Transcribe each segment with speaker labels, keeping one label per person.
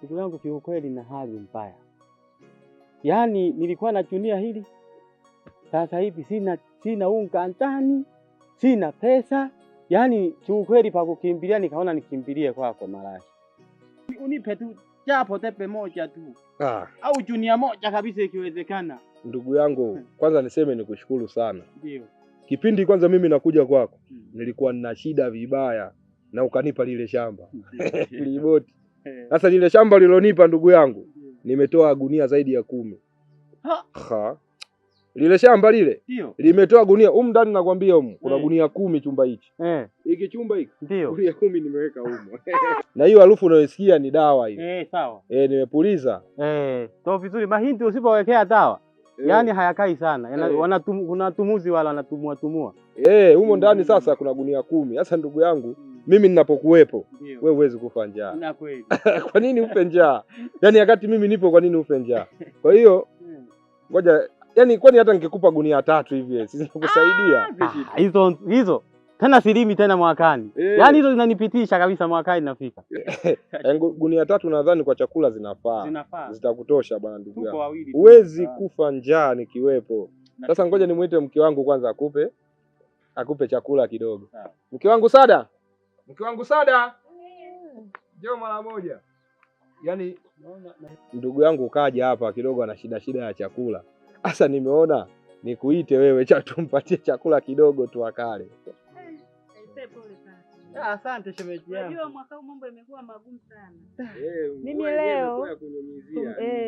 Speaker 1: Ndugu yangu, kiukweli na hali mbaya. Yaani nilikuwa nachunia hili, sasa hivi sina unga ndani, sina pesa. Yaani kiukweli pa kukimbilia nikaona nikimbilie kwako Marashi. Unipe tu japo tepe moja tu. Au junia moja kabisa ikiwezekana.
Speaker 2: Ndugu yangu, kwanza niseme nikushukuru sana.
Speaker 1: Ndio.
Speaker 2: Kipindi kwanza mimi nakuja kwako, nilikuwa nina shida vibaya na ukanipa lile shamba. Liboti. Sasa lile shamba lilonipa ndugu yangu, nimetoa gunia zaidi ya 10. Lile shamba lile limetoa gunia ndani, nakwambia kuna gunia 10 chumba hichi. Hiki chumba hiki
Speaker 1: ndio
Speaker 2: gunia 10 nimeweka humo. Na hiyo harufu unayosikia ni dawa hiyo.
Speaker 1: Sawa.
Speaker 2: Nimepuliza.
Speaker 1: Ndio vizuri. Mahindi usipowekea dawa yaani hayakai sana. Kuna tumuzi wala wanatumua tumua.
Speaker 2: Humo ndani sasa kuna gunia 10. Sasa ndugu yangu, mimi ninapokuwepo wewe huwezi kufa njaa.
Speaker 1: Na kweli.
Speaker 2: Kwa nini ufe njaa? Yaani wakati mimi nipo, kwa nini ufe njaa? Kwa hiyo ngoja, yaani kwani hata ningekupa gunia 3 hivi sisikusaidia?
Speaker 1: Hizo tena silimi tena mwakani. Yaani hizo zinanipitisha kabisa, mwakani nafika.
Speaker 2: Gunia 3 nadhani kwa chakula zinafaa. Zitakutosha bwana ndugu yangu. Huwezi kufa njaa nikiwepo. Sasa ngoja nimuite mke wangu kwanza akupe chakula kidogo. Mke wangu Sada. Mke wangu Sada. Njoo mara moja. Yaani ndugu yangu kaja hapa kidogo ana shida ya chakula. Sasa nimeona nikuite wewe tumpatie chakula kidogo tu akale.
Speaker 3: Pole sana.
Speaker 1: Asante shemeji yangu.
Speaker 3: Unajua mwaka huu mambo yamekuwa magumu sana. Mimi leo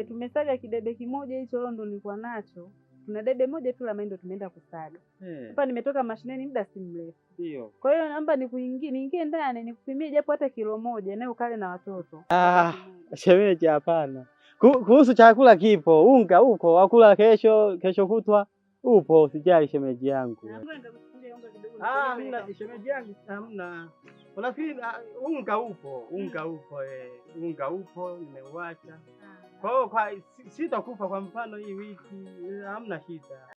Speaker 3: tumesaga kidebe kimoja hicho ndo nilikuwa nacho. Tuna debe moja tu la mahindi tumeenda kusaga. Hapa nimetoka mashineni muda si mrefu.
Speaker 1: Ndio. Kwa
Speaker 3: hiyo naomba niingie ndani nikupimie japo hata kilo moja naye ukale na watoto.
Speaker 1: Shemeji hapana. Kuhusu chakula kipo, unga uko, wakula kesho kutwa upo, usijali shemeji yangu. Hamna shemeji yangu, hamna. Unafikiri unga upo, unga upo nimeuacha. Kwa hiyo sitakufa kwa mfano hii wiki, hamna shida.